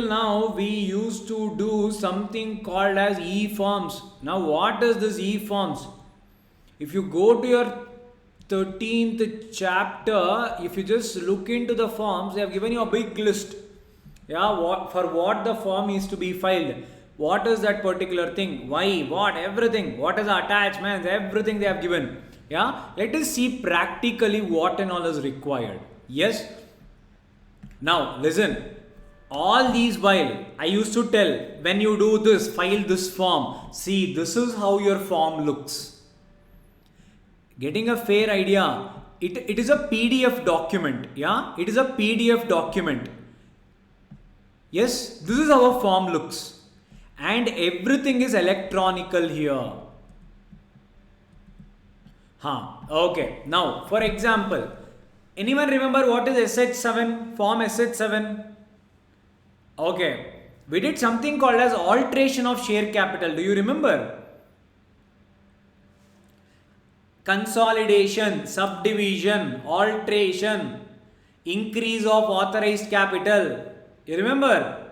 till now we used to do something called as e-forms. Now what is this e-forms? If you go to your 13th chapter, if you just look into the forms, they have given you a big list. Yeah, for what the form is to be filed. What is that particular thing? Why? What? Everything. What is the attachments? Everything they have given. Yeah. Let us see practically what and all is required. Yes. Now listen. All these while I used to tell, when you do this, file this form. See, this is how your form looks. Getting a fair idea. It is a PDF document. Yeah. It is a PDF document. Yes. This is how a form looks. And everything is electronical here. Okay. Now, for example, anyone remember what is SH7? Form SH7? Okay. We did something called as alteration of share capital. Do you remember? Consolidation, subdivision, alteration, increase of authorized capital. You remember?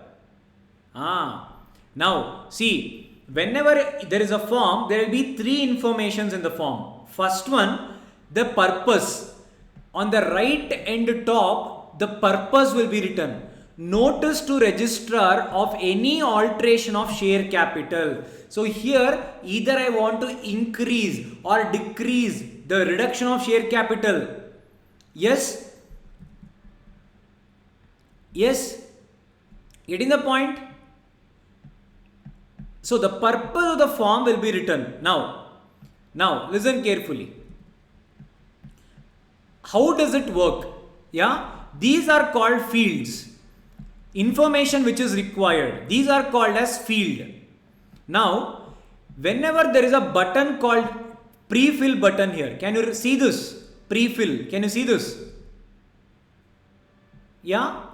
Now, see, whenever there is a form, there will be three informations in the form. First one, the purpose. On the right end top, the purpose will be written. Notice to registrar of any alteration of share capital. So here, either I want to increase or decrease the reduction of share capital. Yes? Yes? Getting the point? So the purpose of the form will be written. Now listen carefully. How does it work? Yeah, these are called fields. Information which is required. These are called as field. Now, whenever there is a button called prefill button here, can you see this? Prefill. Can you see this? Yeah.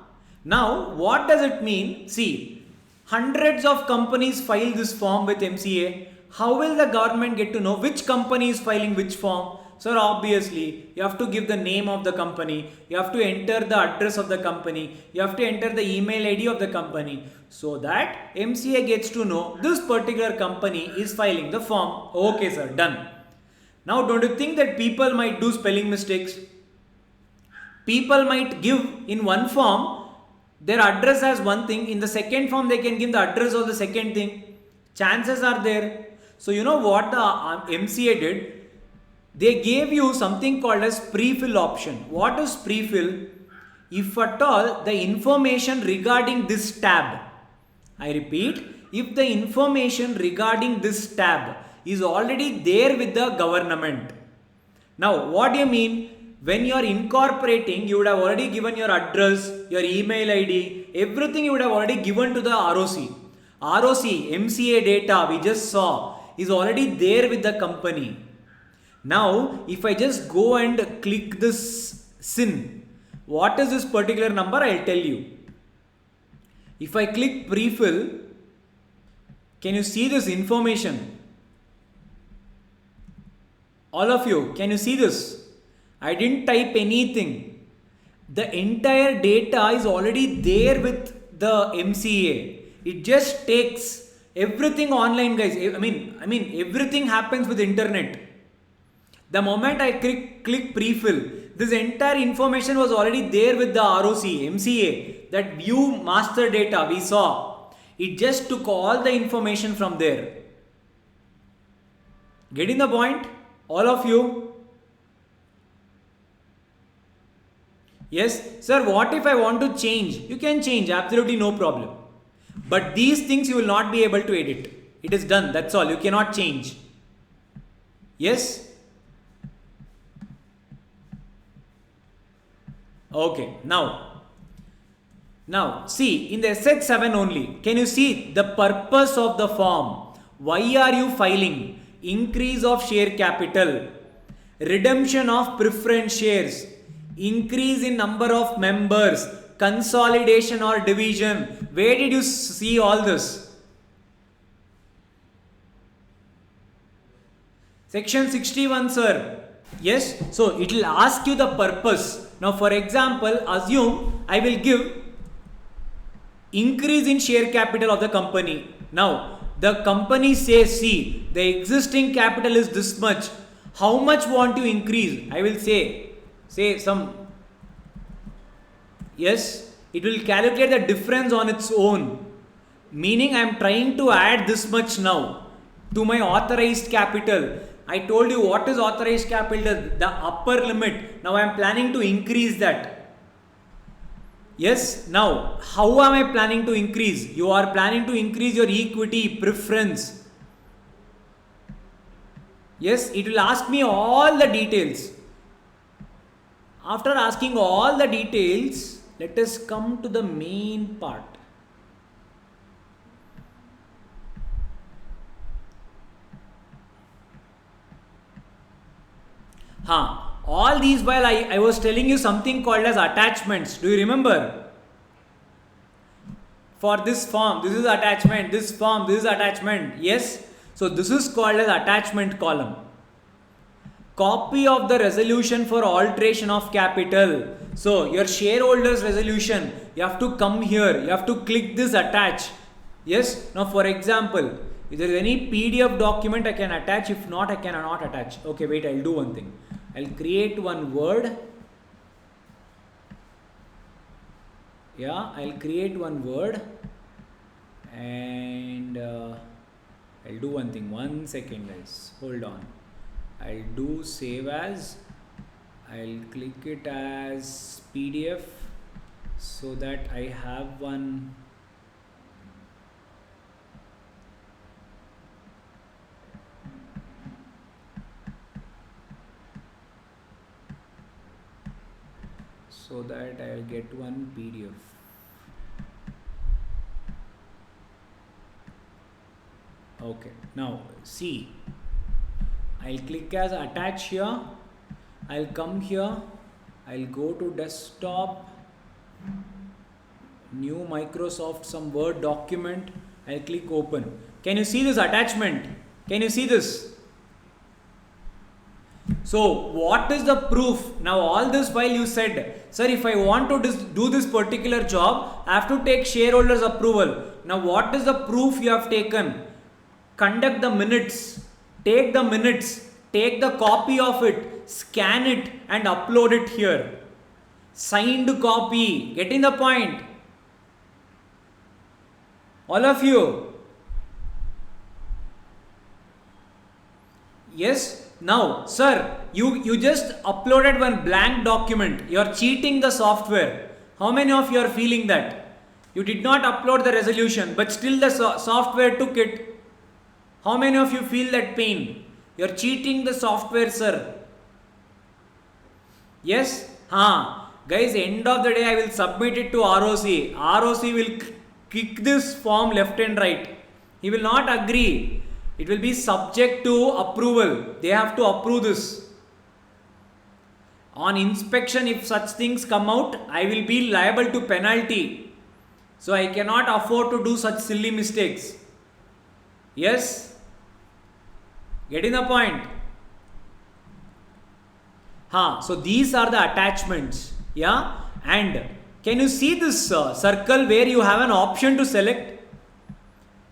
Now, what does it mean? See, hundreds of companies file this form with MCA. How will the government get to know which company is filing which form? So obviously, you have to give the name of the company. You have to enter the address of the company. You have to enter the email ID of the company. So that MCA gets to know this particular company is filing the form. Okay sir, done. Now don't you think that people might do spelling mistakes? People might give in one form their address as one thing. In the second form, they can give the address of the second thing. Chances are there. So you know what the MCA did? They gave you something called as prefill option. What is prefill? If at all the information regarding this tab, I repeat, if the information regarding this tab is already there with the government. Now what do you mean? When you are incorporating, you would have already given your address, your email ID, everything you would have already given to the ROC. ROC, MCA data we just saw is already there with the company. Now, if I just go and click this SIN, what is this particular number? I'll tell you. If I click prefill, can you see this information? All of you, can you see this? I didn't type anything. The entire data is already there with the MCA. It just takes everything online, guys. I mean everything happens with internet. The moment I click prefill, this entire information was already there with the ROC, MCA, that view master data we saw. It just took all the information from there. Getting the point? All of you? Yes? Sir, what if I want to change? You can change, absolutely no problem. But these things you will not be able to edit. It is done, that's all. You cannot change. Yes? Okay, now see in the SH7 only, can you see the purpose of the form? Why are you filing? Increase of share capital, redemption of preference shares, increase in number of members, consolidation or division. Where did you see all this? Section 61, sir. Yes, so it will ask you the purpose. Now for example, assume I will give increase in share capital of the company. Now, the company says, see, the existing capital is this much. How much want you increase? I will say some, yes, it will calculate the difference on its own. Meaning I am trying to add this much now to my authorized capital. I told you what is authorized capital, the upper limit. Now I am planning to increase that. Yes, now how am I planning to increase? You are planning to increase your equity preference. Yes, it will ask me all the details. After asking all the details, let us come to the main part. All these while I was telling you something called as attachments. Do you remember? For this form, this is attachment, this form, this is attachment. Yes. So this is called as attachment column. Copy of the resolution for alteration of capital. So your shareholders resolution, you have to come here. You have to click this attach. Yes. Now for example, if there is any PDF document I can attach. If not, I cannot attach. Okay, wait, I'll do one thing. I'll create one Word. Yeah, I'll create one Word and I'll do one thing. 1 second, guys. Hold on. I'll do save as. I'll click it as PDF so that I have one. So that I'll get one PDF. Okay, now see, I'll click as attach here. I'll come here. I'll go to desktop, new Microsoft, some Word document. I'll click open. Can you see this attachment? Can you see this? So what is the proof? Now all this while you said, sir, if I want to do this particular job, I have to take shareholders approval. Now what is the proof you have taken? Conduct the minutes, take the minutes, take the copy of it, scan it and upload it here. Signed copy, getting the point? All of you? Yes? Now, sir, you just uploaded one blank document. You are cheating the software. How many of you are feeling that? You did not upload the resolution, but still the software took it. How many of you feel that pain? You are cheating the software, sir. Yes? Guys, end of the day, I will submit it to ROC. ROC will kick this form left and right. He will not agree. It will be subject to approval. They have to approve this. On inspection, if such things come out, I will be liable to penalty. So I cannot afford to do such silly mistakes. Yes? Getting the point? So these are the attachments. Yeah? And can you see this circle where you have an option to select?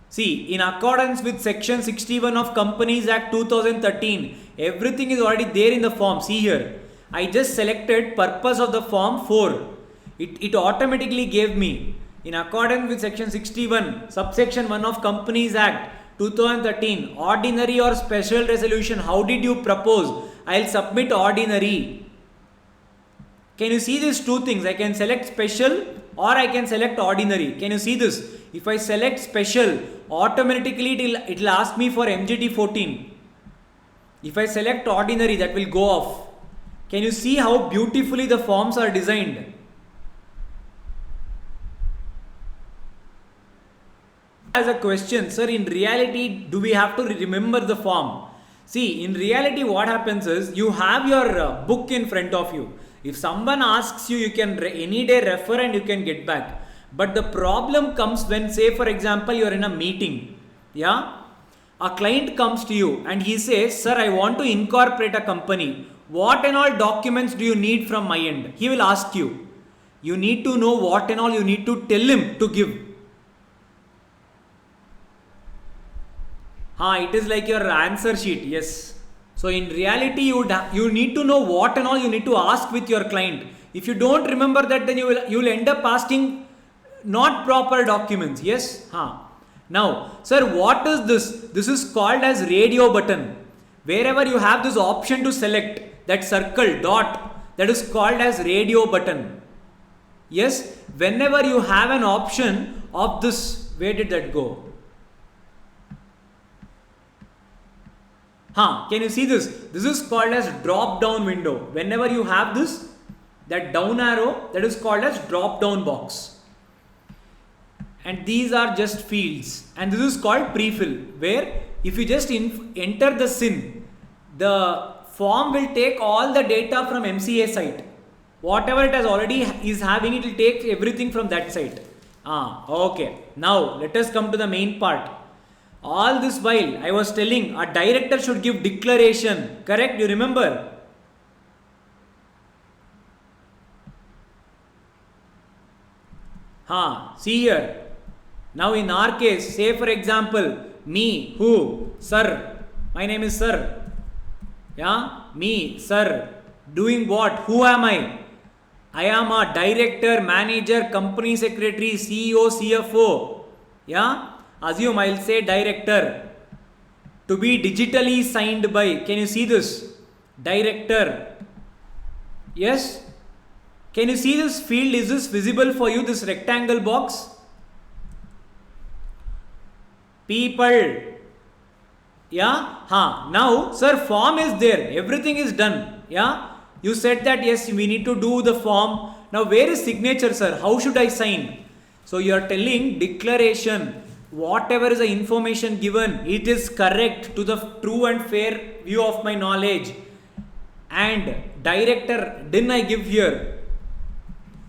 See, in accordance with section 61 of Companies Act 2013, everything is already there in the form. See here, I just selected purpose of the form 4. It automatically gave me, in accordance with section 61, subsection 1 of Companies Act 2013, ordinary or special resolution, how did you propose? I'll submit ordinary. Can you see these two things? I can select special or I can select ordinary. Can you see this? If I select special, automatically it will ask me for MGT 14. If I select ordinary, that will go off. Can you see how beautifully the forms are designed? As a question, sir, in reality, do we have to remember the form? See, in reality, what happens is you have your book in front of you. If someone asks you, you can any day refer and you can get back. But the problem comes when, say, for example, you are in a meeting. Yeah? A client comes to you and he says, sir, I want to incorporate a company. What and all documents do you need from my end? He will ask you. You need to know what and all you need to tell him to give. It is like your answer sheet. Yes. So in reality, you need to know what and all you need to ask with your client. If you don't remember that, then you will end up asking not proper documents. Yes. Now, sir, what is this? This is called as radio button. Wherever you have this option to select that circle dot, that is called as radio button. Yes. Whenever you have an option of this, where did that go? Can you see this? This is called as drop down window. Whenever you have this, that down arrow, that is called as drop down box. And these are just fields. And this is called prefill, where if you just enter the SIN, the form will take all the data from MCA site. Whatever it has already is having, it will take everything from that site. Okay. Now let us come to the main part. All this while I was telling a director should give declaration. Correct? You remember? See here. Now in our case, say for example, me, who? Sir. My name is Sir. Me, Sir. Doing what? Who am I? I am a director, manager, company secretary, CEO, CFO. Assume I'll say director. To be digitally signed by. Can you see this? Director. Yes. Can you see this field? Is this visible for you? This rectangle box? People. Now, sir, form is there. Everything is done. You said that yes, we need to do the form. Now, where is signature, sir? How should I sign? So, you are telling declaration. Whatever is the information given, it is correct to the true and fair view of my knowledge. And director, DIN I give here.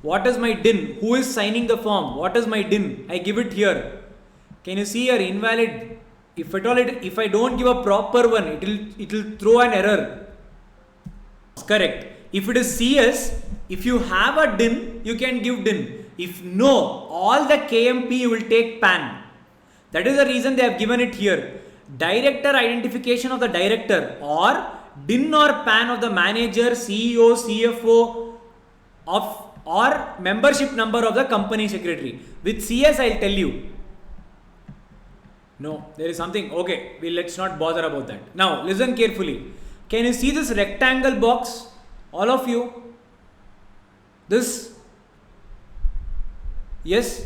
What is my DIN? Who is signing the form? What is my DIN? I give it here. Can you see here invalid? If at all, if I don't give a proper one, it will throw an error. Correct. If it is CS, if you have a DIN, you can give DIN. If no, all the KMP you will take PAN. That is the reason they have given it here. Director identification of the director or DIN or PAN of the manager, CEO, CFO or membership number of the company secretary. With CS, I'll tell you. No, there is something. Okay, let's not bother about that. Now, listen carefully. Can you see this rectangle box? All of you? This? Yes?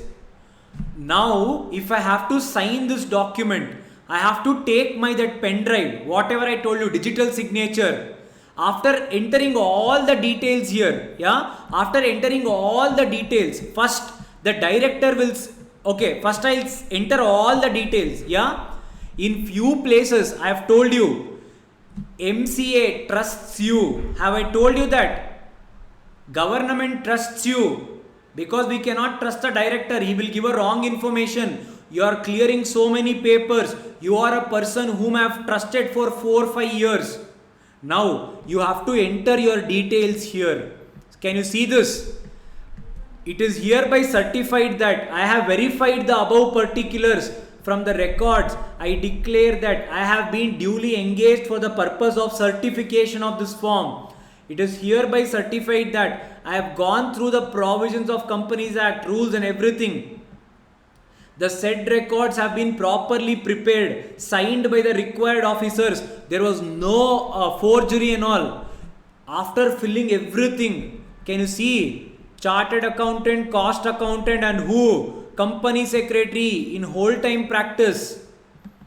Now, if I have to sign this document, I have to take that pen drive, whatever I told you, digital signature. After entering all the details here, after entering all the details, first the director will, first I'll enter all the details, In few places, I have told you, MCA trusts you. Have I told you that? Government trusts you. Because we cannot trust the director, he will give a wrong information. You are clearing so many papers. You are a person whom I have trusted for 4 or 5 years. Now, you have to enter your details here. Can you see this? It is hereby certified that I have verified the above particulars from the records. I declare that I have been duly engaged for the purpose of certification of this form. It is hereby certified that I have gone through the provisions of Companies Act, rules and everything. The said records have been properly prepared, signed by the required officers. There was no forgery and all. After filling everything, can you see? Chartered accountant, cost accountant and who? Company secretary in whole time practice.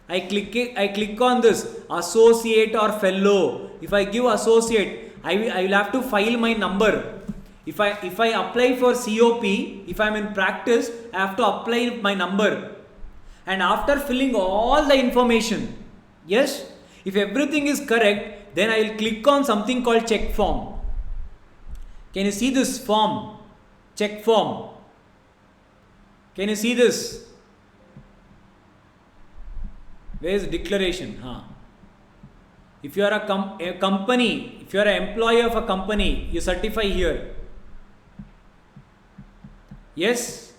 I click on this, associate or fellow. If I give associate, I will have to file my number. If I apply for COP, if I am in practice, I have to apply my number. And after filling all the information, yes, if everything is correct, then I will click on something called check form. Can you see this form? Check form. Can you see this? Where is declaration? If you are a company, if you are an employee of a company, you certify here. Yes.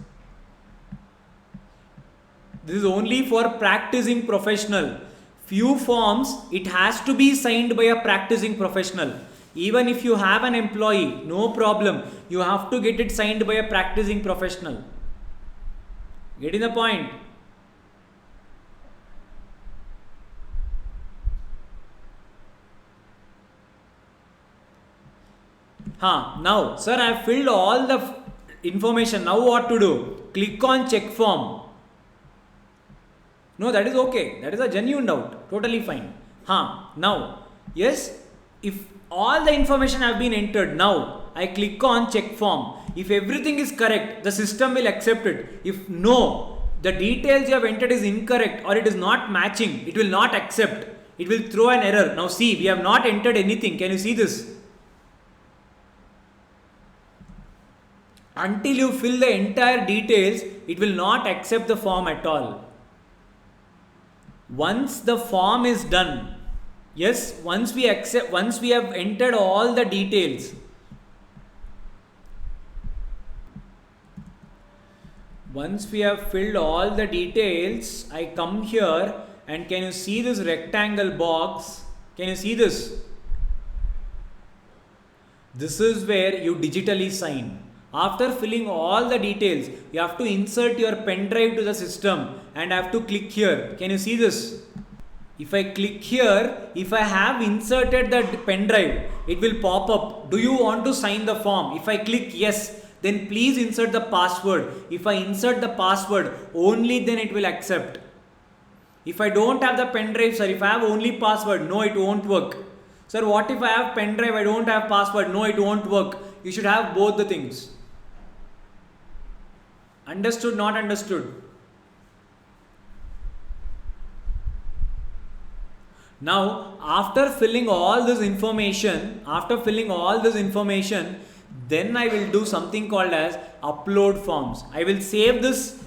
This is only for practicing professional. few forms it has to be signed by a practicing professional. Even if you have an employee, no problem, you have to get it signed by a practicing professional. Getting the point? Now sir, I have filled all the information. Now what to do? Click on check form. No, that is okay. That is a genuine doubt. Totally fine. Now, yes, if all the information have been entered, now I click on check form. If everything is correct, the system will accept it. If no, the details you have entered is incorrect or it is not matching, it will not accept. It will throw an error. Now see, we have not entered anything. Can you see this? Until you fill the entire details, it will not accept the form at all. Once the form is done, yes, once we have entered all the details, once we have filled all the details, I come here and can you see this rectangle box? Can you see this? This is where you digitally sign. After filling all the details, you have to insert your pen drive to the system and I have to click here. Can you see this? If I click here, if I have inserted the pen drive, it will pop up. Do you want to sign the form? If I click yes, then please insert the password. If I insert the password, only then it will accept. If I don't have the pen drive, sir, if I have only password, no, it won't work. Sir, what if I have pen drive, I don't have password, no, it won't work. You should have both the things. Understood, not understood? Now, after filling all this information, then I will do something called as upload forms. I will save this.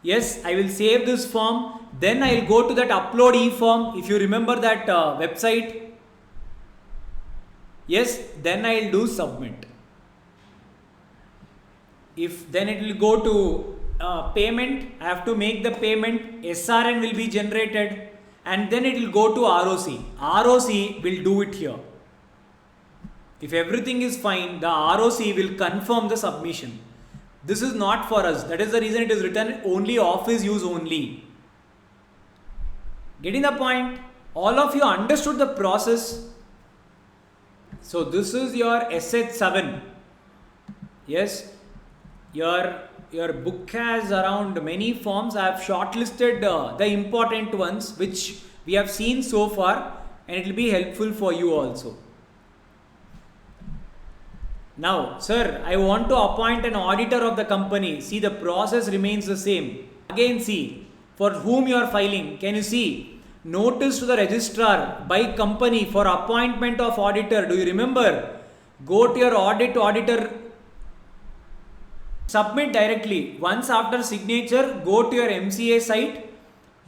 Yes, I will save this form. Then I will go to that upload e-form. If you remember that website. Yes, then I will do submit. Then it will go to payment. I have to make the payment. SRN will be generated. And then it will go to ROC. ROC will do it here. If everything is fine, the ROC will confirm the submission. This is not for us. That is the reason it is written only office use only. Getting the point? All of you understood the process. So this is your SH7. Yes. Your book has around many forms. I have shortlisted the important ones which we have seen so far and it will be helpful for you also. Now, sir, I want to appoint an auditor of the company. See, the process remains the same. Again, see, for whom you are filing, can you see? Notice to the registrar by company for appointment of auditor. Do you remember? Go to your auditor. Submit directly. Once after signature, go to your MCA site,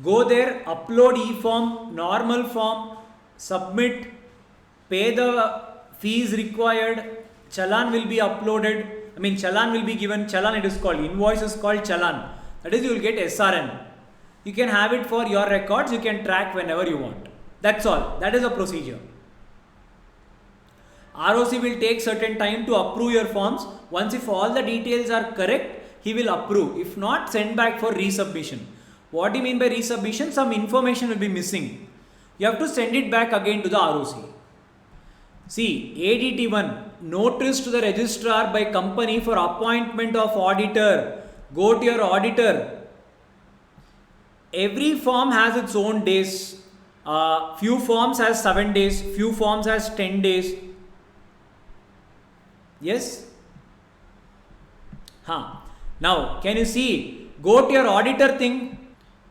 go there, upload e-form, normal form, submit, pay the fees required, challan will be uploaded, challan will be given, challan it is called, invoice is called challan. That is, you will get SRN. You can have it for your records, you can track whenever you want. That's all. That is the procedure. ROC will take certain time to approve your forms. Once if all the details are correct, he will approve. If not, send back for resubmission. What do you mean by resubmission? Some information will be missing. You have to send it back again to the ROC. See, ADT1, notice to the registrar by company for appointment of auditor. Go to your auditor. Every form has its own days. Few forms has 7 days, few forms has 10 days. Yes? Now, can you see? Go to your auditor thing.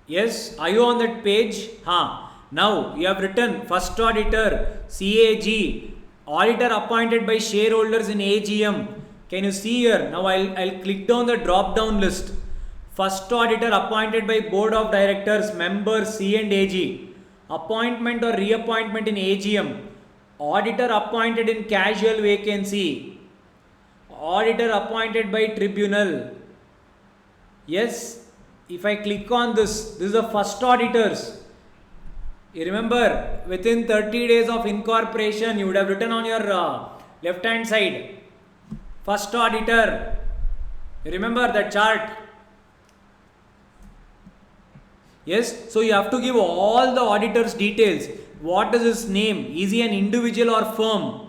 Yes, are you on that page? Now, you have written first auditor, CAG, auditor appointed by shareholders in AGM. Can you see here? Now, I'll click down the drop down list. First auditor appointed by board of directors, members C and AG. Appointment or reappointment in AGM. Auditor appointed in casual vacancy. Auditor appointed by tribunal. Yes, if I click on this is the first auditors. You remember, within 30 days of incorporation, you would have written on your left hand side, first auditor. You remember that chart? Yes, so you have to give all the auditor's details. What is his name? Is he an individual or firm?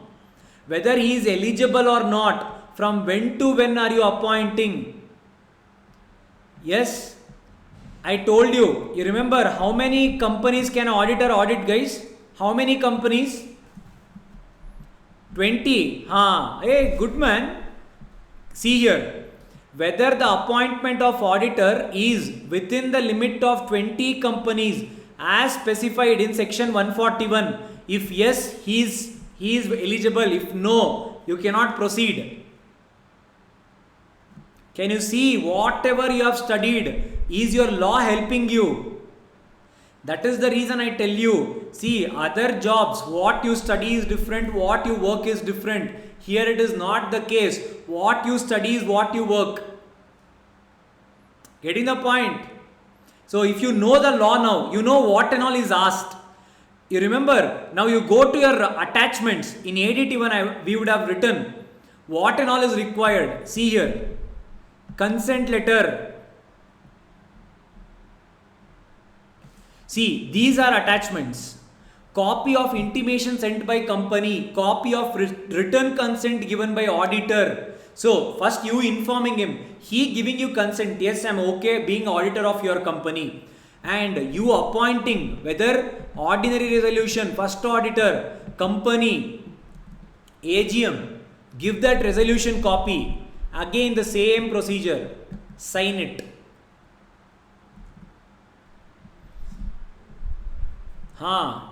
Whether he is eligible or not. From when to when are you appointing? Yes, I told you. You remember how many companies can an auditor audit, guys? How many companies? 20. Hey, good man. See here. Whether the appointment of auditor is within the limit of 20 companies as specified in section 141. If yes, he is eligible. If no, you cannot proceed. Can you see whatever you have studied? Is your law helping you? That is the reason I tell you. See, other jobs, what you study is different, what you work is different. Here it is not the case. What you study is what you work. Getting the point? So if you know the law now, you know what and all is asked. You remember, now you go to your attachments. In ADT1 we would have written what and all is required. See here. Consent letter. See, these are attachments. Copy of intimation sent by company. Copy of written consent given by auditor. So, first you informing him. He giving you consent. Yes, I am okay being auditor of your company. And you appointing whether ordinary resolution, first auditor, company, AGM. Give that resolution copy. Again the same procedure. Sign it.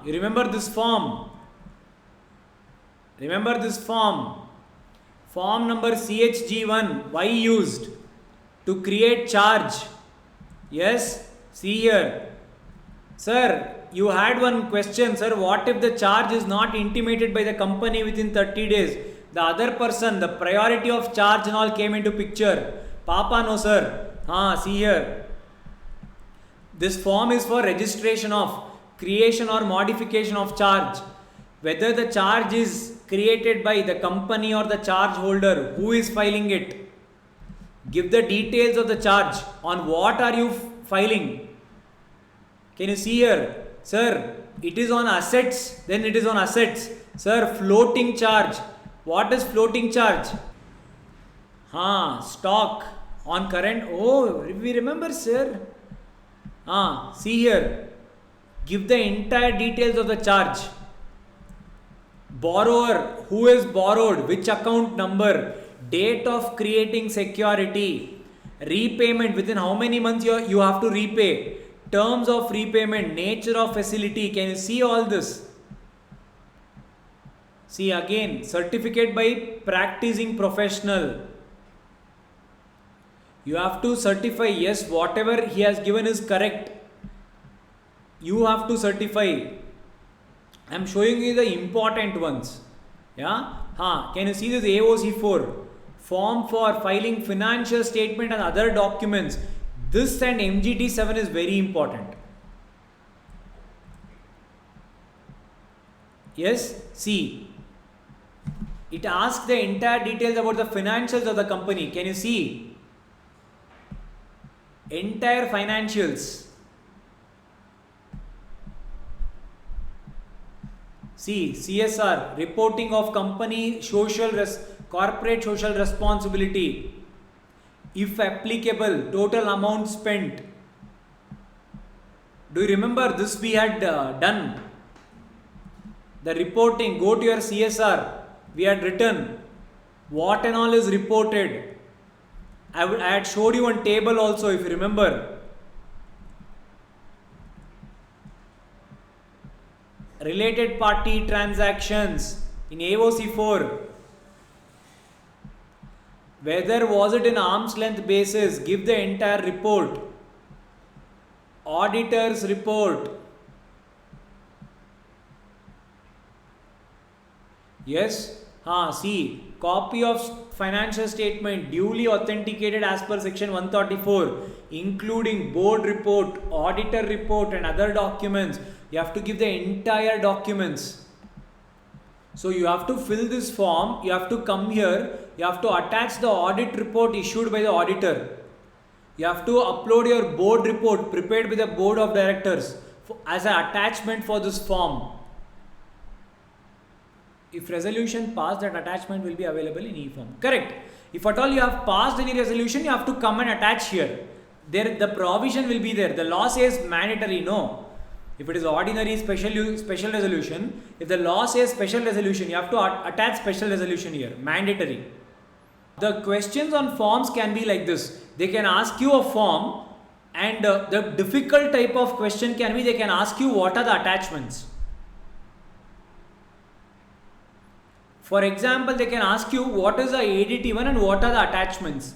You remember this form? Remember this form? Form number CHG1. Why used? To create charge. Yes? See here. Sir, you had one question. Sir, what if the charge is not intimated by the company within 30 days? The other person, the priority of charge and all came into picture. Papa, no sir. See here. This form is for registration of creation or modification of charge. Whether the charge is created by the company or the charge holder, who is filing it? Give the details of the charge. On what are you filing? Can you see here? Sir, it is on assets. Then it is on assets. Sir, floating charge. What is floating charge? Stock on current. Oh, we remember, sir. See here. Give the entire details of the charge. Borrower, who is borrowed, which account number, date of creating security, repayment, within how many months you have to repay, terms of repayment, nature of facility. Can you see all this? See again, certificate by practicing professional. You have to certify, yes, whatever he has given is correct. You have to certify. I am showing you the important ones. Can you see this AOC4? Form for filing financial statement and other documents. This and MGT7 is very important. Yes, see. It asks the entire details about the financials of the company. Can you see? Entire financials. See, CSR, reporting of company corporate social responsibility. If applicable, total amount spent. Do you remember this we had done? The reporting, go to your CSR. We had written what and all is reported. I had showed you one table also, if you remember. Related party transactions in AOC4. Whether was it in arm's length basis, give the entire report. Auditor's report. Yes. See, copy of financial statement duly authenticated as per section 134, including board report, auditor report and other documents. You have to give the entire documents. So you have to fill this form, you have to come here, you have to attach the audit report issued by the auditor. You have to upload your board report prepared by the board of directors as an attachment for this form. If resolution passed, that attachment will be available in e-form. Correct. If at all you have passed any resolution, you have to come and attach here. There the provision will be there. The law says mandatory, no. If it is ordinary special resolution, if the law says special resolution, you have to attach special resolution here, mandatory. The questions on forms can be like this. They can ask you a form, and the difficult type of question can be, they can ask you what are the attachments. For example, they can ask you what is the ADT1 and what are the attachments.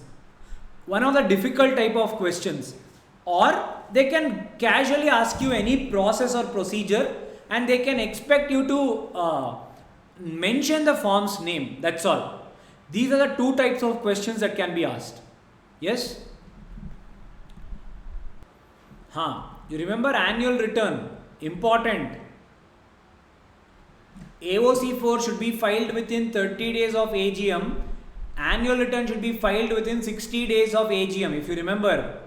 One of the difficult type of questions. Or they can casually ask you any process or procedure, and they can expect you to mention the form's name. That's all. These are the two types of questions that can be asked. Yes? You remember annual return. Important. AOC 4 should be filed within 30 days of AGM. Annual return should be filed within 60 days of AGM, if you remember.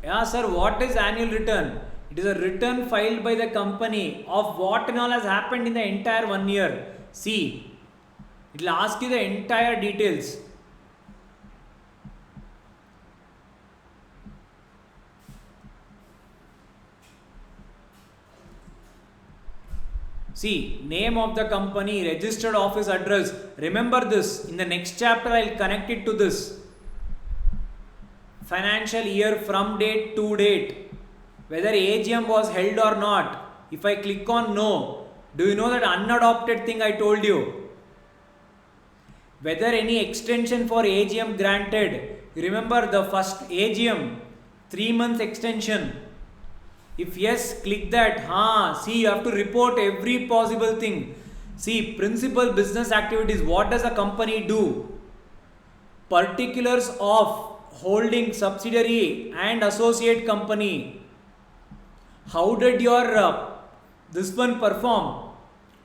Yeah, sir, what is annual return? It is a return filed by the company of what and all has happened in the entire 1 year. See, it will ask you the entire details. See, name of the company, registered office address. Remember this. In the next chapter, I will connect it to this. Financial year from date to date. Whether AGM was held or not. If I click on no, do you know that unadopted thing I told you? Whether any extension for AGM granted. You remember the first AGM, 3 months extension. If yes, click that. See, you have to report every possible thing. See, principal business activities. What does a company do? Particulars of holding subsidiary and associate company. How did your this one perform?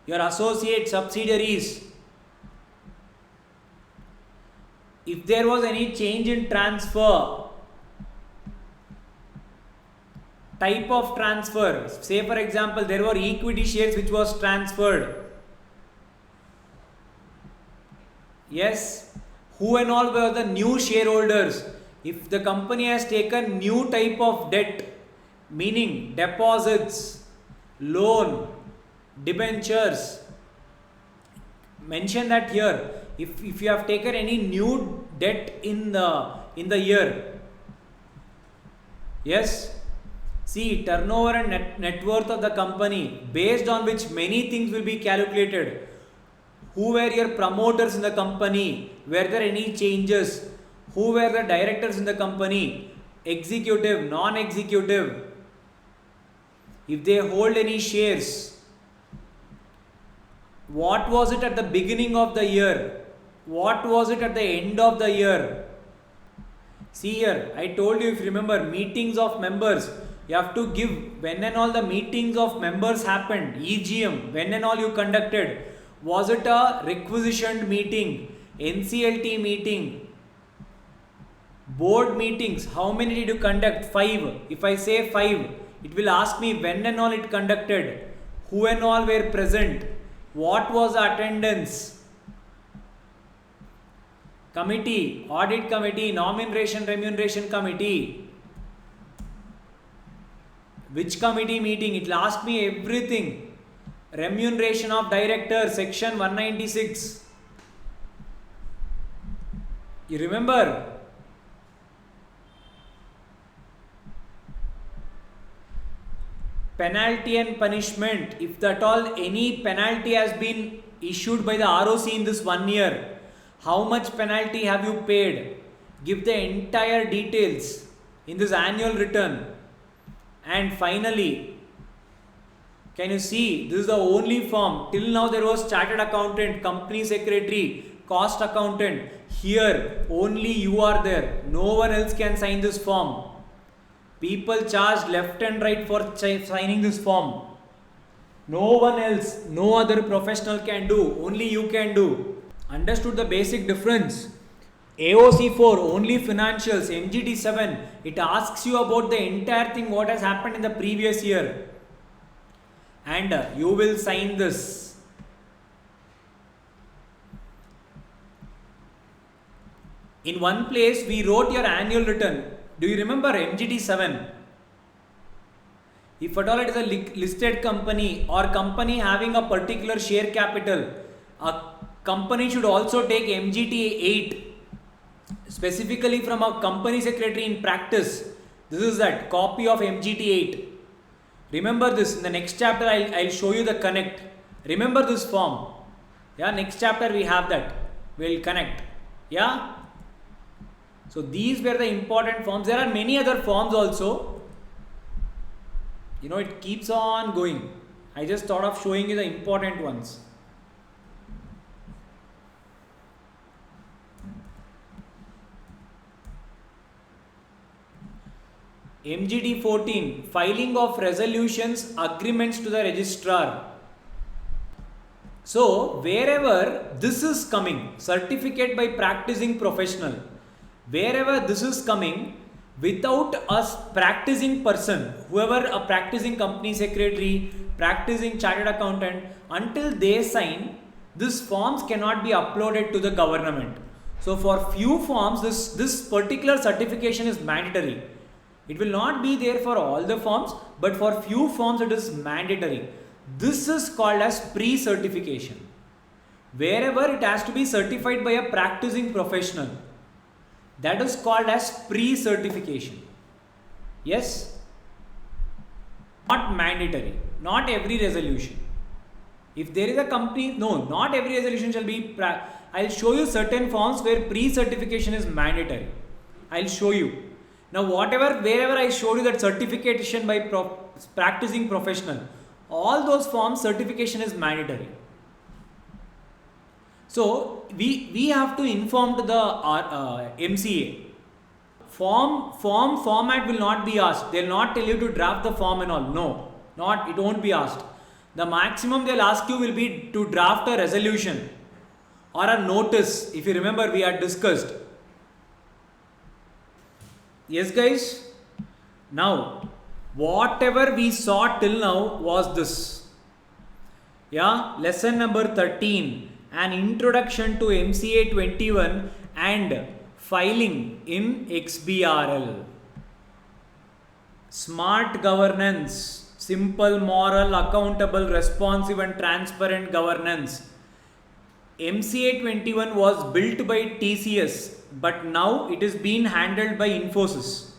Your associate subsidiaries. If there was any change in transfer, type of transfer. Say for example, there were equity shares which was transferred. Yes. Who and all were the new shareholders? If the company has taken new type of debt, meaning deposits, loan, debentures, mention that here. If you have taken any new debt in the year. Yes. See, turnover and net worth of the company, based on which many things will be calculated. Who were your promoters in the company? Were there any changes? Who were the directors in the company? Executive, non-executive. If they hold any shares. What was it at the beginning of the year? What was it at the end of the year? See here, I told you, if you remember, meetings of members. You have to give when and all the meetings of members happened. EGM, when and all you conducted. Was it a requisitioned meeting? NCLT meeting? Board meetings, how many did you conduct? 5. If I say 5, it will ask me when and all it conducted. Who and all were present? What was the attendance? Committee, audit committee, nomination remuneration committee. Which committee meeting? It will ask me everything. Remuneration of director, section 196. You remember? Penalty and punishment. If at all any penalty has been issued by the ROC in this 1 year, how much penalty have you paid? Give the entire details in this annual return. And finally, Can you see? This is the only form. Till now there was chartered accountant, company secretary, cost accountant. Here only you are there. No one else can sign this form. People charged left and right for signing this form. No one else, no other professional can do. Only you can do. Understood the basic difference? AOC 4 only financials. MGT 7 it asks you about the entire thing what has happened in the previous year. And you will sign this. In one place we wrote your annual return. Do you remember MGT 7? If at all it is a listed company or company having a particular share capital, a company should also take MGT 8 specifically from a company secretary in practice. This is that copy of MGT 8. Remember this. In the next chapter I'll show you the connect. Remember this form. Yeah, next chapter we have that. We'll connect. Yeah. So these were the important forms. There are many other forms also. You know, it keeps on going. I just thought of showing you the important ones. MGT 14 filing of resolutions agreements to the registrar. So wherever this is coming, certificate by practicing professional, wherever this is coming without a practicing person, whoever a practicing company secretary, practicing chartered accountant, until they sign, these forms cannot be uploaded to the government. So for few forms this particular certification is mandatory. It will not be there for all the forms, but for few forms it is mandatory. This is called as pre-certification. Wherever it has to be certified by a practicing professional, that is called as pre-certification. Yes? Not mandatory. Not every resolution. If there is a company, no, not every resolution shall be, I'll show you certain forms where pre-certification is mandatory. I'll show you. Now wherever I showed you that certification by practicing professional, all those forms certification is mandatory. So we have to inform to the MCA. Form format will not be asked. They will not tell you to draft the form and all. No, it won't be asked. The maximum they will ask you will be to draft a resolution or a notice. If you remember, we had discussed. Yes guys, now whatever we saw till now was this. Yeah, lesson number 13, an introduction to MCA 21 and filing in XBRL. Smart governance, simple, moral, accountable, responsive and transparent governance. MCA 21 was built by TCS, but now it is being handled by Infosys.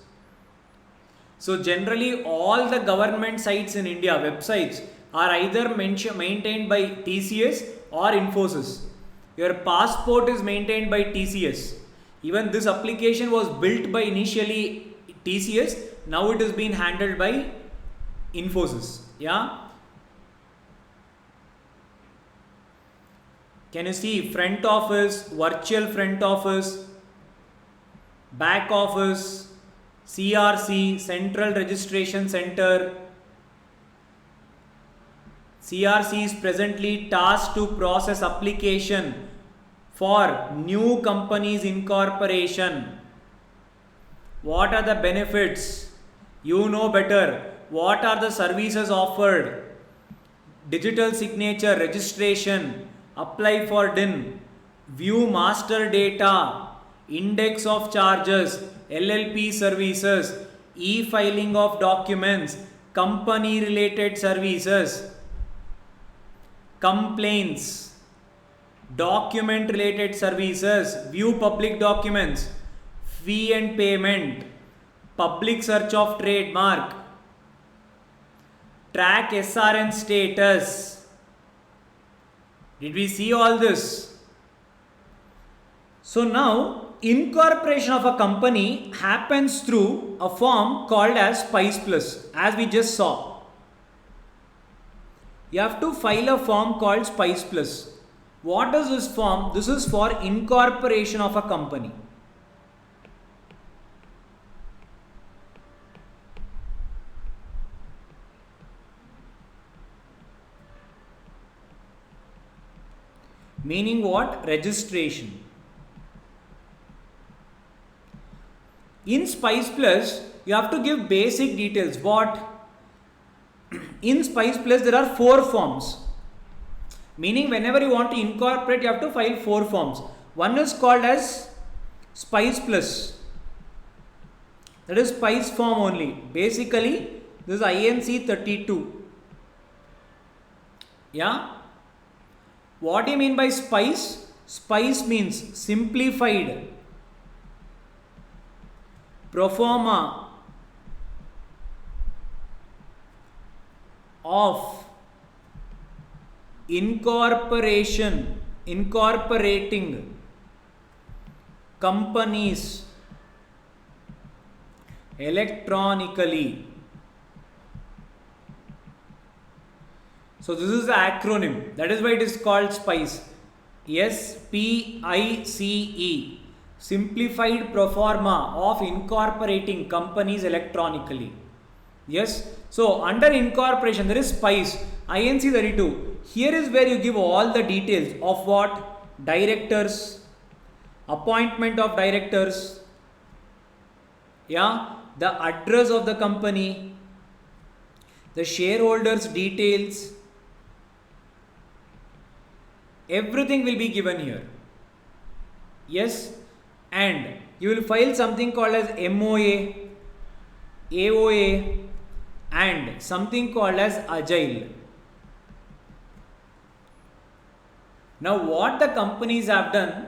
So generally all the government sites in India, websites, are either maintained by TCS or Infosys. Your passport is maintained by TCS. Even this application was built by initially TCS, now it is being handled by Infosys. Yeah. Can you see front office, virtual front office, back office, CRC, Central Registration Center. CRC is presently tasked to process application for new companies incorporation. What are the benefits? You know better. What are the services offered? Digital signature, registration, apply for DIN, view master data, index of charges, LLP services, e-filing of documents, company related services, complaints, document related services, view public documents, fee and payment, public search of trademark, track SRN status. Did we see all this? So now incorporation of a company happens through a form called as Spice Plus, as we just saw. You have to file a form called Spice Plus. What is this form? This is for incorporation of a company. Meaning what? Registration. In Spice Plus, you have to give basic details. What? In Spice Plus, there are 4 forms. Meaning, whenever you want to incorporate, you have to file 4 forms. One is called as Spice Plus. That is Spice form only. Basically, this is INC 32. Yeah? What do you mean by Spice? Spice means simplified, proforma of incorporating companies electronically. So this is the acronym. That is why it is called SPICE. SPICE. Simplified Proforma of incorporating companies electronically. Yes. So under incorporation there is SPICE. INC 32. Here is where you give all the details of what? Directors, appointment of directors, yeah, the address of the company, the shareholders details, everything will be given here. Yes, and you will file something called as MOA, AOA and something called as Agile. Now what the companies have done,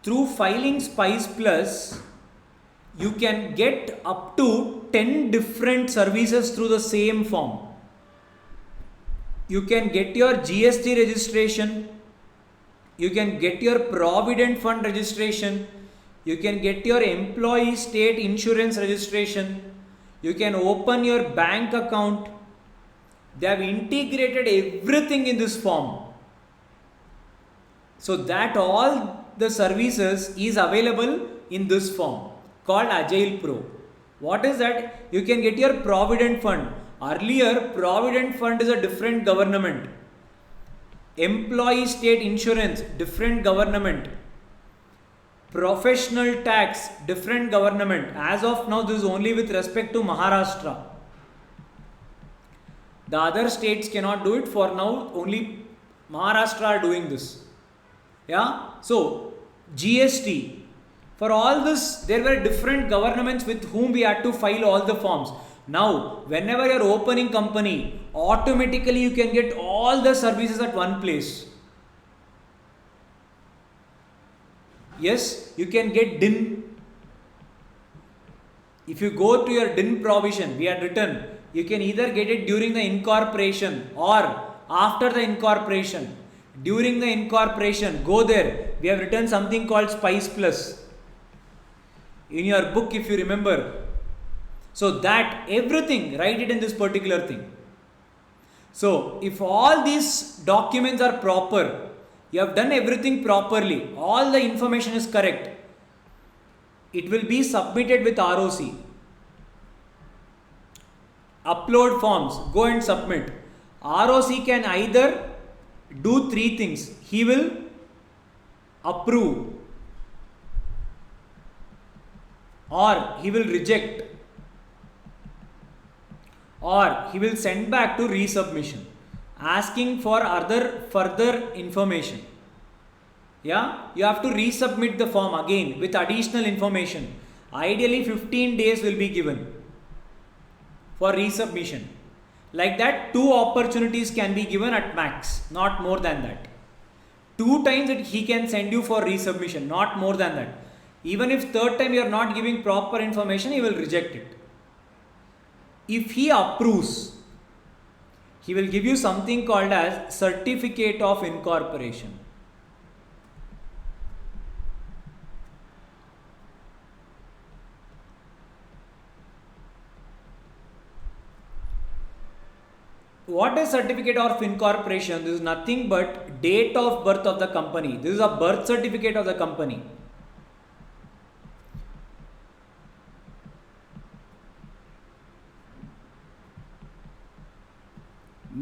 through filing SPICE Plus, you can get up to 10 different services through the same form. You can get your GST registration, you can get your Provident Fund registration, you can get your employee state insurance registration, you can open your bank account. They have integrated everything in this form, so that all the services is available in this form called Agile Pro. What is that? You can get your Provident Fund. Earlier, Provident Fund is a different government. Employee state insurance, different government. Professional tax, different government. As of now, this is only with respect to Maharashtra. The other states cannot do it. For now, only Maharashtra are doing this. Yeah. So, GST. For all this, there were different governments with whom we had to file all the forms. Now, whenever you are opening company, automatically you can get all the services at one place. Yes, you can get DIN. If you go to your DIN provision, we had written, you can either get it during the incorporation or after the incorporation. During the incorporation, go there. We have written something called SPICE Plus in your book, if you remember. So that everything, write it in this particular thing. So if all these documents are proper, you have done everything properly, all the information is correct, it will be submitted with ROC. Upload forms, go and submit. ROC can either do 3 things. He will approve, or he will reject, or he will send back to resubmission asking for other further information. Yeah, you have to resubmit the form again with additional information. Ideally 15 days will be given for resubmission. Like that, 2 opportunities can be given at max, not more than that. 2 times that he can send you for resubmission, not more than that. Even if 3rd time you are not giving proper information, he will reject it. If he approves, he will give you something called as Certificate of Incorporation. what is certificate of incorporation? This is nothing but date of birth of the company. This is a birth certificate of the company.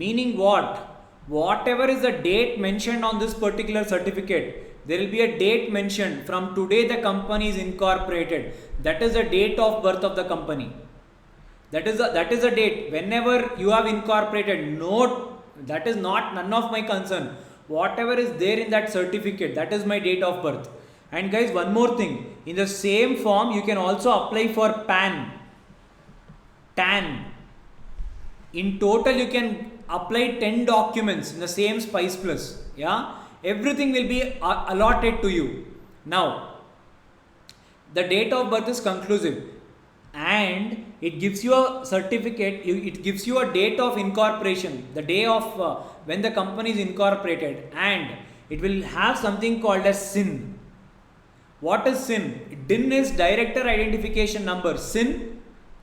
Meaning what? Whatever is the date mentioned on this particular certificate, there will be a date mentioned from today the company is incorporated. That is the date of birth of the company. That is the date. Whenever you have incorporated, note that is none of my concern. Whatever is there in that certificate, that is my date of birth. And guys, one more thing. In the same form, you can also apply for PAN, TAN. In total, you can apply 10 documents in the same Spice Plus. Yeah, everything will be allotted to you. Now, the date of birth is conclusive, and it gives you a certificate. It gives you a date of incorporation, the day of when the company is incorporated, and it will have something called as SIN. What is SIN? DIN is Director Identification Number. SIN,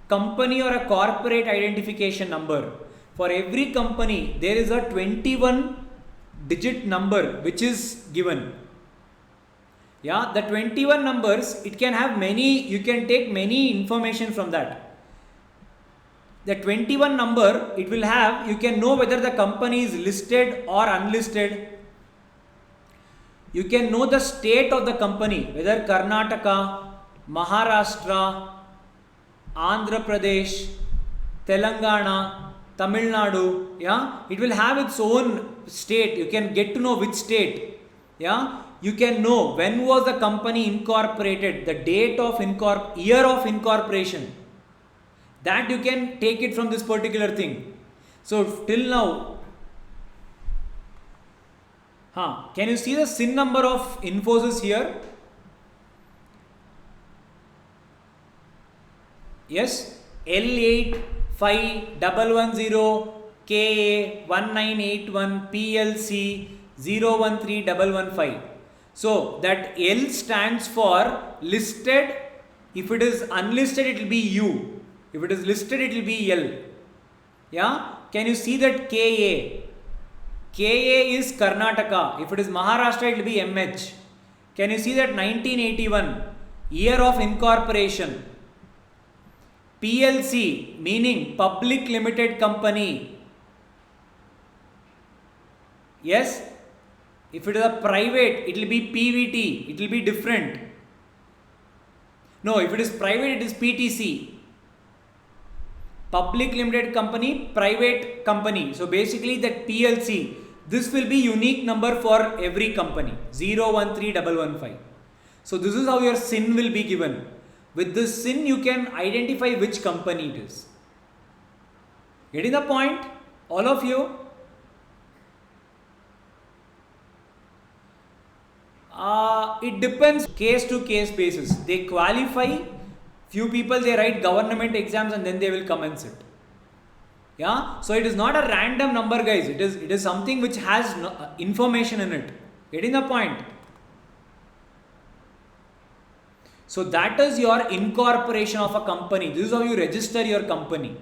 company or a corporate identification number. For every company, there is a 21 digit number which is given. Yeah, the 21 numbers, it can have many, you can take many information from that. The 21 number, it will have, you can know whether the company is listed or unlisted. You can know the state of the company, whether Karnataka, Maharashtra, Andhra Pradesh, Telangana, Tamil Nadu. Yeah, it will have its own state. You can get to know which state. Yeah, you can know when was the company incorporated, the date of year of incorporation. That you can take it from this particular thing. So till now, can you see the SIN number of Infosys here? Yes, L851110KA1981 PLC 013115. So that L stands for listed. If it is unlisted, it will be U. If it is listed, it will be L. Yeah, can you see that KA? KA is Karnataka. If it is Maharashtra, it will be MH. Can you see that 1981, year of incorporation? PLC, meaning Public Limited Company. Yes, if it is a private, it will be PVT. It will be different. No, if it is private, it is PTC. Public Limited Company, private company. So basically that PLC, this will be unique number for every company, 013115. So this is how your SIN will be given. With this SIN, you can identify which company it is. Getting the point? All of you? It depends case to case basis. They qualify. Few people, they write government exams and then they will commence it. Yeah. So it is not a random number, guys. It is something which has information in it. Getting the point? So that is your incorporation of a company. This is how you register your company.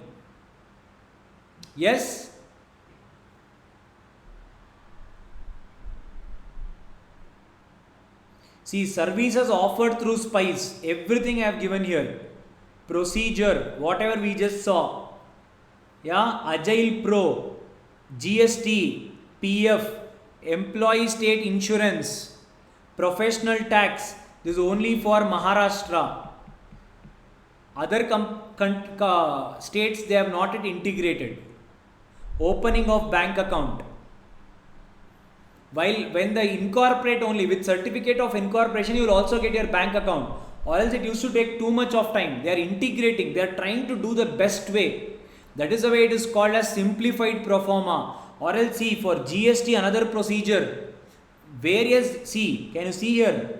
Yes? See, services offered through Spice. Everything I have given here. Procedure, whatever we just saw. Yeah, Agile Pro, GST, PF, Employee State Insurance, Professional Tax. This is only for Maharashtra. Other states, they have not yet integrated. Opening of bank account. While when they incorporate only with certificate of incorporation, you will also get your bank account. Or else it used to take too much of time. They are integrating. They are trying to do the best way. That is the way it is called as simplified pro forma. Or else see, for GST another procedure. Various, see, can you see here?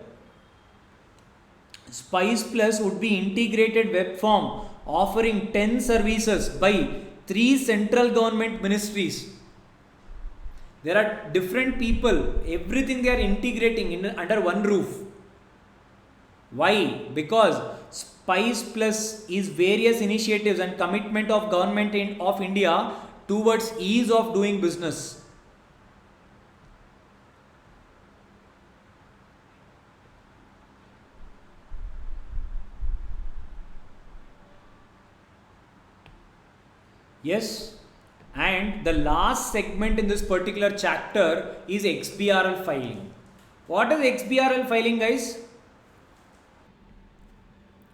Spice Plus would be integrated web form offering 10 services by 3 central government ministries. There are different people, everything they are integrating under one roof. Why? Because Spice Plus is various initiatives and commitment of government of India towards ease of doing business. Yes. And the last segment in this particular chapter is XBRL filing. What is XBRL filing, guys?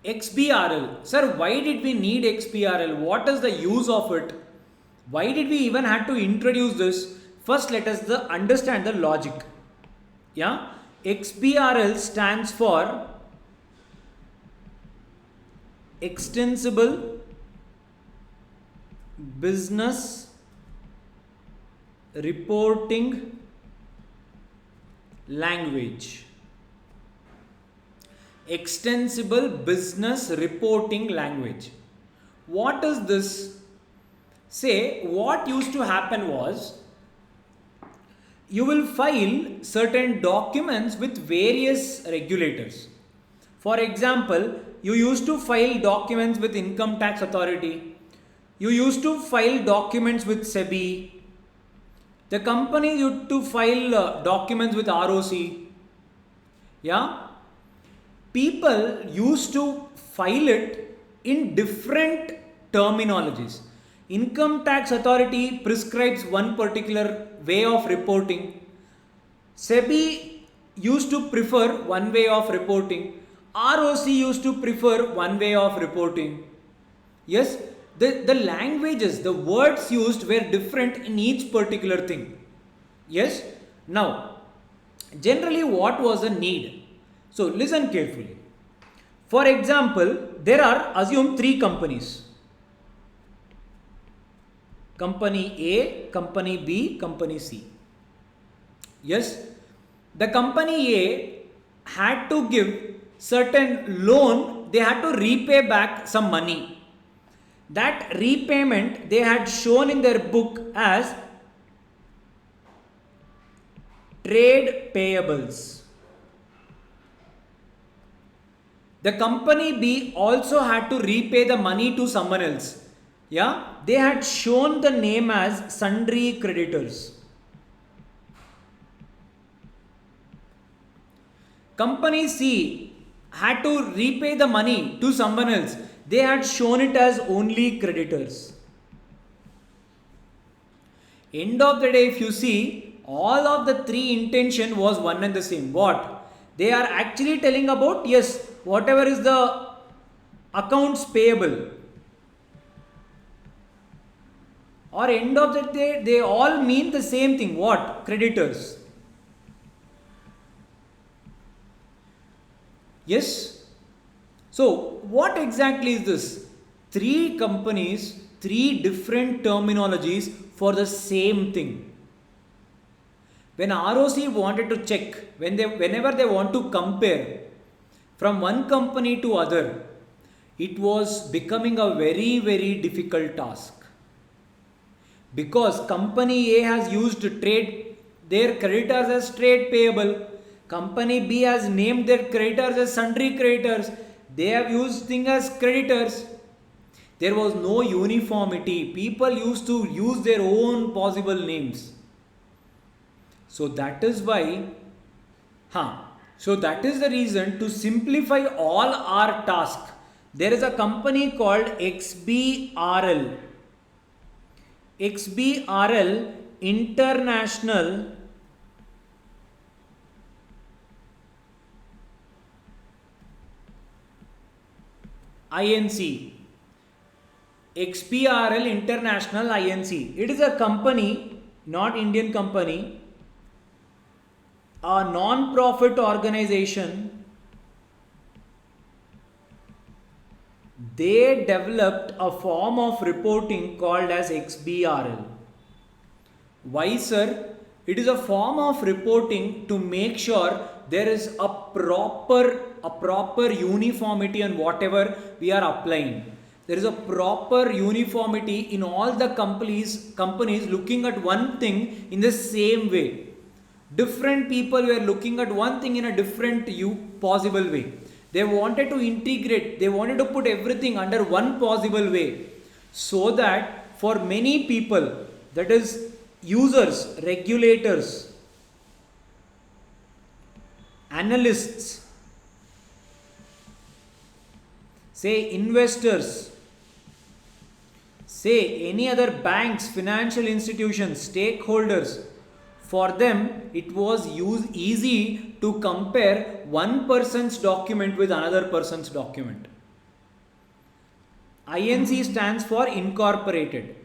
XBRL. Sir, why did we need XBRL? What is the use of it? Why did we even have to introduce this? First, let us understand the logic. Yeah. XBRL stands for Extensible Business Reporting Language. Extensible Business Reporting Language. What is this? Say, what used to happen was, you will file certain documents with various regulators. For example, you used to file documents with Income Tax Authority. You used to file documents with SEBI. The company used to file documents with ROC. Yeah. People used to file it in different terminologies. Income Tax Authority prescribes one particular way of reporting. SEBI used to prefer one way of reporting. ROC used to prefer one way of reporting. Yes, the languages, the words used were different in each particular thing. Yes. Now, generally what was the need? So listen carefully. For example, there are, assume, 3 companies. Company A, Company B, Company C. Yes. The company A had to give certain loan, they had to repay back some money. That repayment they had shown in their book as trade payables. The company B also had to repay the money to someone else. Yeah, they had shown the name as sundry creditors. Company C had to repay the money to someone else. They had shown it as only creditors. End of the day, if you see, all of the 3 intention was one and the same. What? They are actually telling about, yes, whatever is the accounts payable. Or end of the day, they all mean the same thing. What? Creditors. Yes. So, what exactly is this? 3 companies, 3 different terminologies for the same thing. When ROC wanted to check, whenever they want to compare from one company to other, it was becoming a very, very difficult task. Because company A has used their creditors as trade payable. Company B has named their creditors as sundry creditors. They have used things as creditors. There was no uniformity. People used to use their own possible names. So that is why, so that is the reason, to simplify all our task, there is a company called XBRL. XBRL International INC. XBRL International INC. It is a company, not Indian company, a non-profit organization. They developed a form of reporting called as XBRL. Why, sir? It is a form of reporting to make sure there is a proper uniformity on whatever we are applying. There is a proper uniformity in all the companies looking at one thing in the same way. Different people were looking at one thing in a different possible way. They wanted to integrate, they wanted to put everything under one possible way, so that for many people, that is users, regulators, analysts, say investors, say any other banks, financial institutions, stakeholders, for them it was easy to compare one person's document with another person's document. INC stands for Incorporated.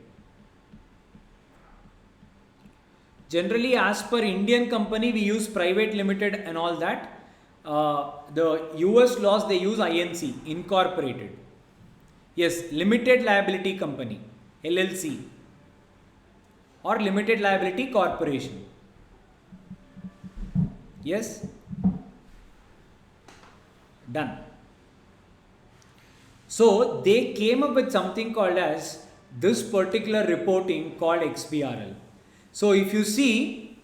Generally, as per Indian company, we use private limited and all that. The US laws, they use INC, Incorporated. Yes, limited liability company, LLC, or limited liability corporation. Yes, done. So they came up with something called as this particular reporting called XBRL. So if you see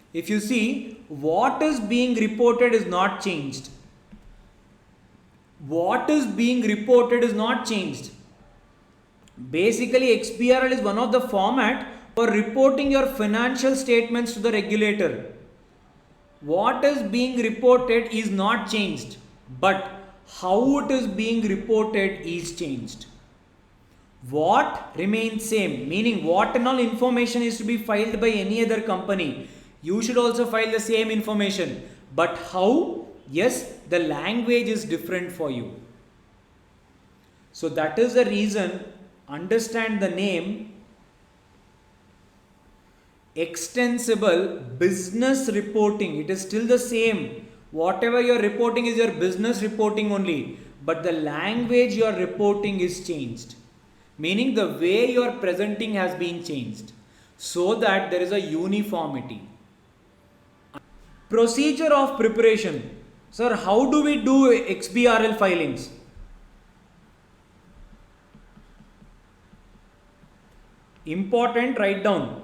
what is being reported is not changed. What is being reported is not changed. Basically, XBRL is one of the format for reporting your financial statements to the regulator. What is being reported is not changed, but how it is being reported is changed. What remains same, meaning what and all information is to be filed by any other company, you should also file the same information. But how? Yes, the language is different for you. So that is the reason, understand the name, extensible business reporting. It is still the same. Whatever you are reporting is your business reporting only, but the language you are reporting is changed. Meaning the way you are presenting has been changed so that there is a uniformity. Procedure of preparation. Sir, how do we do XBRL filings? Important, write down.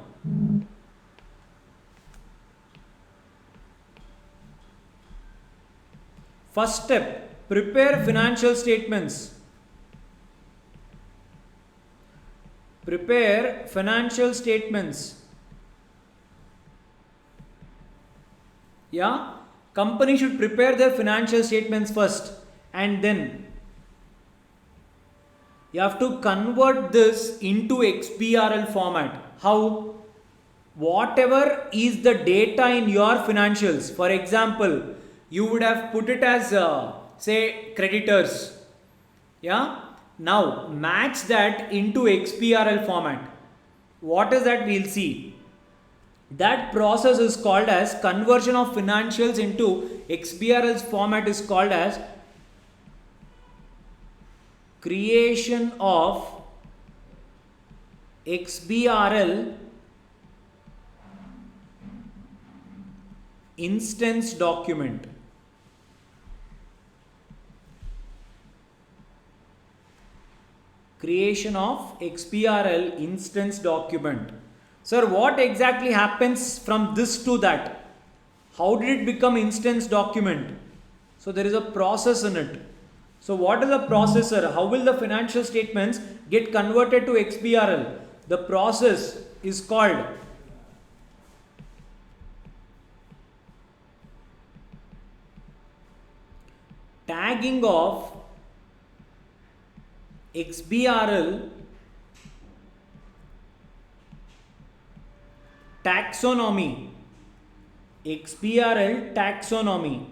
First step, prepare financial statements. Prepare financial statements. Yeah, company should prepare their financial statements first, and then you have to convert this into XBRL format. How? Whatever is the data in your financials, for example, you would have put it as say creditors. Yeah. Now match that into XBRL format. What is that? We'll see. That process is called as conversion of financials into XBRL's format is called as creation of XBRL instance document. Creation of XBRL instance document. Sir, what exactly happens from this to that? How did it become instance document? So there is a process in it. So what is the process, sir? How will the financial statements get converted to XBRL? The process is called tagging of XBRL taxonomy. XBRL taxonomy.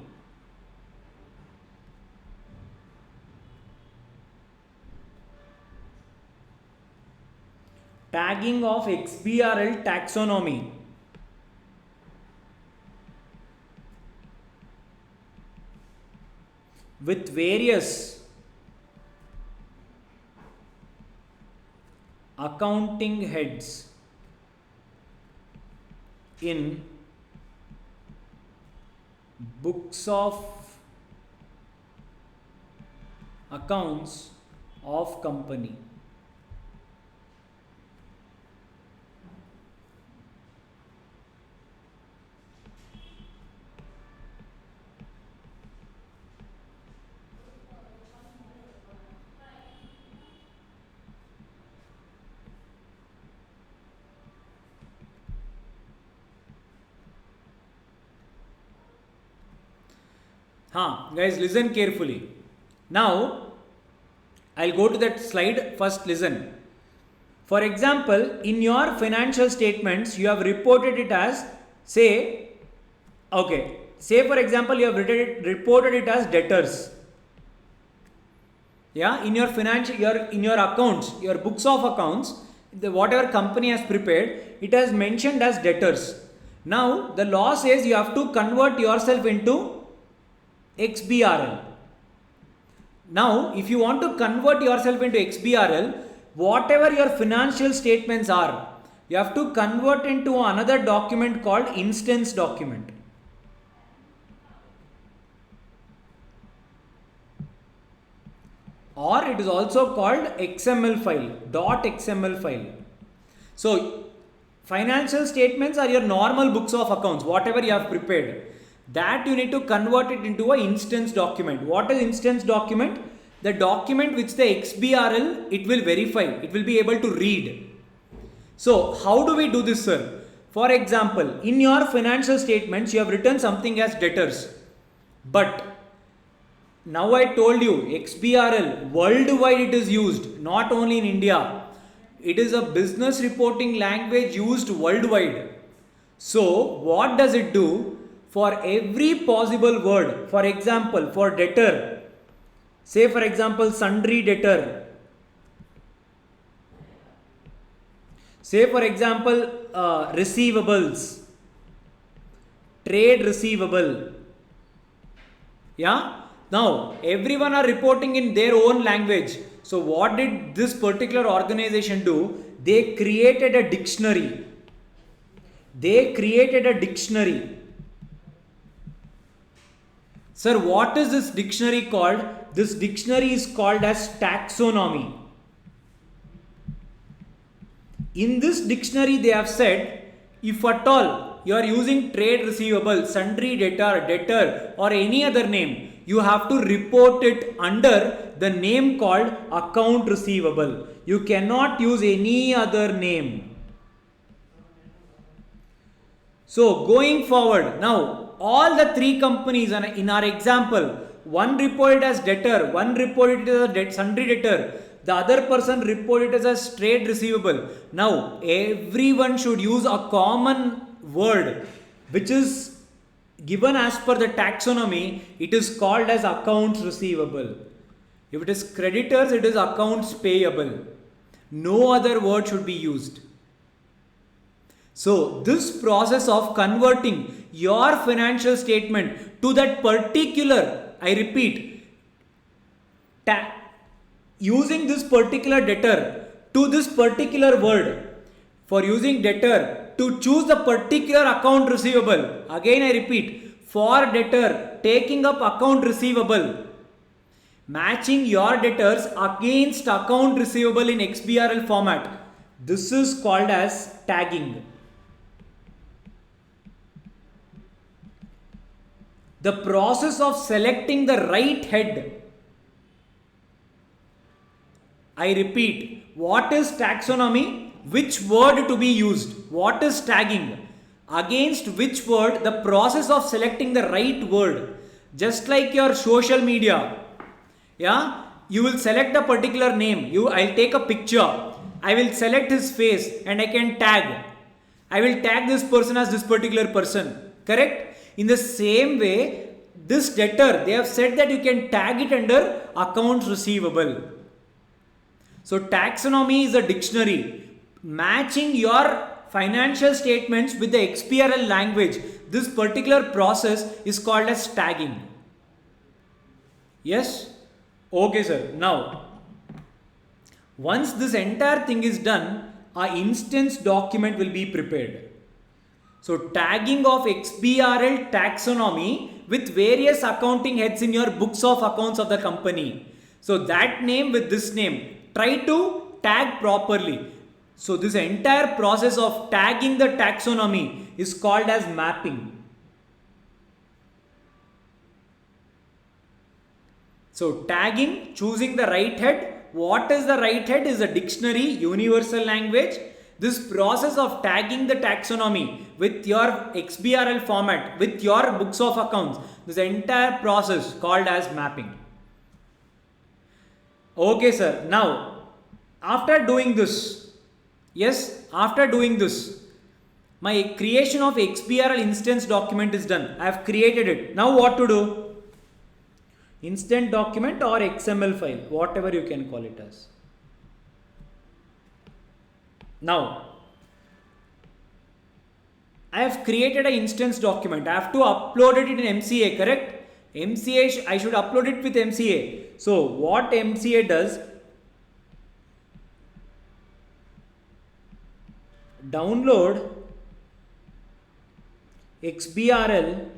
Tagging of XBRL taxonomy. With various accounting heads in books of accounts of company. Guys, listen carefully. Now, I'll go to that slide. First, listen. For example, in your financial statements, you have reported it as, say for example, you have reported it as debtors. Yeah, in your in your accounts, your books of accounts, whatever company has prepared, it has mentioned as debtors. Now, the law says you have to convert yourself into XBRL. Now, if you want to convert yourself into XBRL, whatever your financial statements are, you have to convert into another document called instance document. Or it is also called XML file, .xml file. So, financial statements are your normal books of accounts, whatever you have prepared. That you need to convert it into an instance document. What is instance document? The document which the XBRL, it will verify, it will be able to read. So, how do we do this, sir? For example, in your financial statements, you have written something as debtors. But now I told you, XBRL, worldwide it is used, not only in India. It is a business reporting language used worldwide. So, what does it do? For every possible word, for example, for debtor, say for example, sundry debtor. Say for example, receivables, trade receivable. Yeah. Now, everyone are reporting in their own language. So, what did this particular organization do? They created a dictionary. Sir, what is this dictionary called? This dictionary is called as taxonomy. In this dictionary, they have said, if at all you are using trade receivable, sundry debtor or any other name, you have to report it under the name called account receivable. You cannot use any other name. So, going forward, now all the three companies in our example, one reported as debtor, one reported as a sundry debtor, the other person reported as a trade receivable. Now, everyone should use a common word which is given as per the taxonomy. It is called as accounts receivable. If it is creditors, it is accounts payable. No other word should be used. So, this process of converting your financial statement to that particular, I repeat, using this particular debtor to this particular word, for using debtor to choose the particular account receivable, again I repeat, for debtor taking up account receivable, matching your debtors against account receivable in XBRL format. This is called as tagging. The process of selecting the right head. I repeat, what is taxonomy? Which word to be used? What is tagging? Against which word? The process of selecting the right word. Just like your social media. Yeah, you will select a particular name. I'll take a picture. I will select his face and I can tag. I will tag this person as this particular person. Correct? In the same way, this debtor, they have said that you can tag it under accounts receivable. So, taxonomy is a dictionary matching your financial statements with the XBRL language. This particular process is called as tagging. Yes? Okay, sir. Now, once this entire thing is done, an instance document will be prepared. So, tagging of XBRL taxonomy with various accounting heads in your books of accounts of the company. So, that name with this name, try to tag properly. So, this entire process of tagging the taxonomy is called as mapping. So, tagging, choosing the right head. What is the right head? Is a dictionary, universal language. This process of tagging the taxonomy with your XBRL format, with your books of accounts, this entire process called as mapping. Okay, sir. Now, after doing this, yes, after doing this, my creation of XBRL instance document is done. I have created it. Now what to do? Instant document or XML file, whatever you can call it as. Now, I have created an instance document. I have to upload it in MCA, correct? MCA, I should upload it with MCA. So what MCA does, download XBRL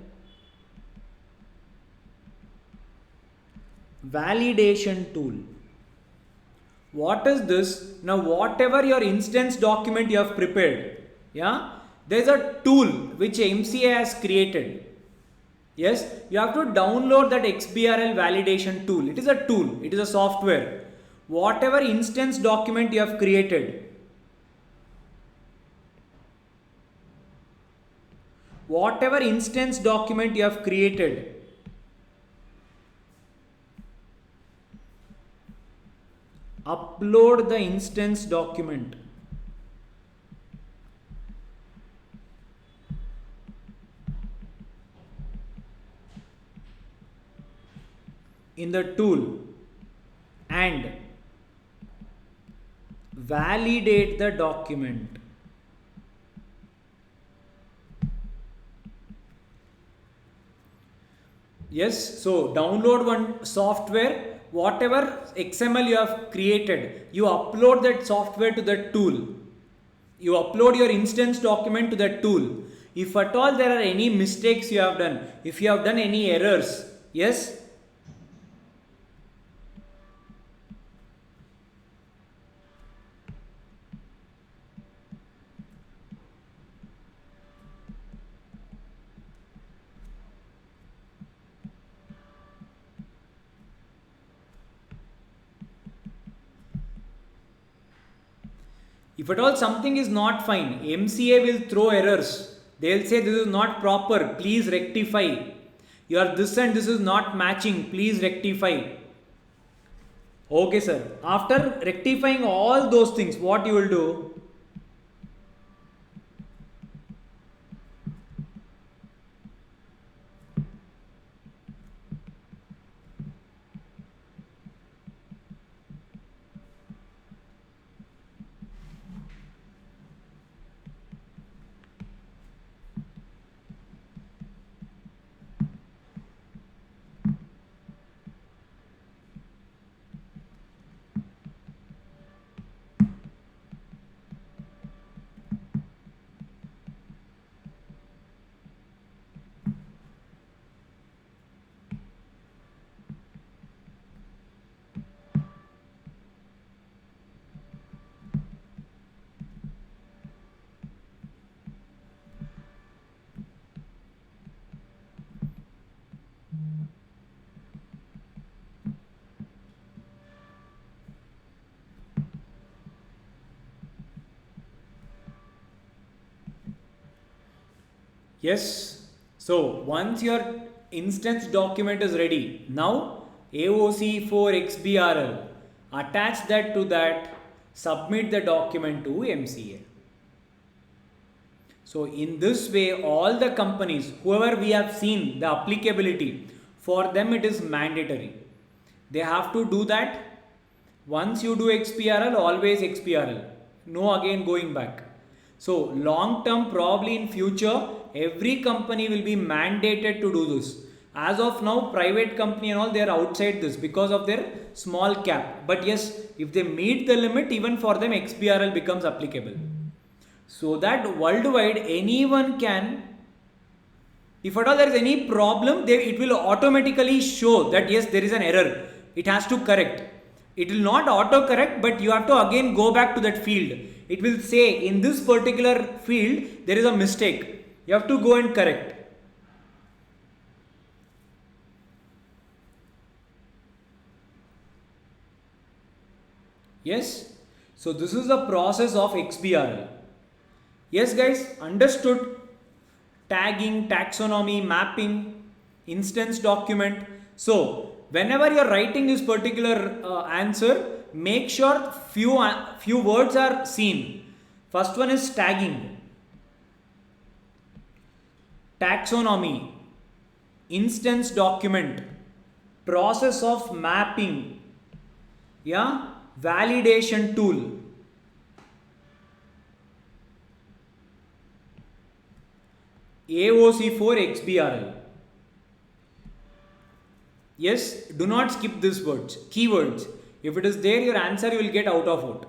validation tool. What is this? Now whatever your instance document you have prepared, yeah, there is a tool which MCA has created. Yes, you have to download that XBRL validation tool. It is a tool, it is a software. Whatever instance document you have created, whatever instance document you have created, upload the instance document. In the tool and validate the document. Yes, so download one software, whatever XML you have created, you upload that software to that tool. You upload your instance document to that tool. If at all there are any mistakes you have done, if you have done any errors, yes, if at all something is not fine, MCA will throw errors. They will say this is not proper, please rectify. Your this and this is not matching, please rectify. Okay, sir. After rectifying all those things, what you will do? Yes. So once your instance document is ready, now AOC for XBRL, attach that to that, submit the document to MCA. So in this way, all the companies, whoever we have seen the applicability, for them it is mandatory. They have to do that. Once you do XBRL, always XBRL. No again going back. So long term, probably in future, every company will be mandated to do this. As of now, private company and all, they are outside this because of their small cap. But yes, if they meet the limit, even for them XBRL becomes applicable. So that worldwide anyone can, if at all there is any problem, it will automatically show that yes, there is an error. It has to correct. It will not auto correct, but you have to again go back to that field. It will say in this particular field there is a mistake. You have to go and correct. Yes. So this is the process of XBRL. Yes guys, understood. Tagging, taxonomy, mapping, instance document. So whenever you're writing this particular answer, make sure few words are seen. First one is tagging, taxonomy, instance document, process of mapping, yeah, validation tool. AOC for XBRL. Yes, do not skip these words, keywords. If it is there, your answer you will get out of it.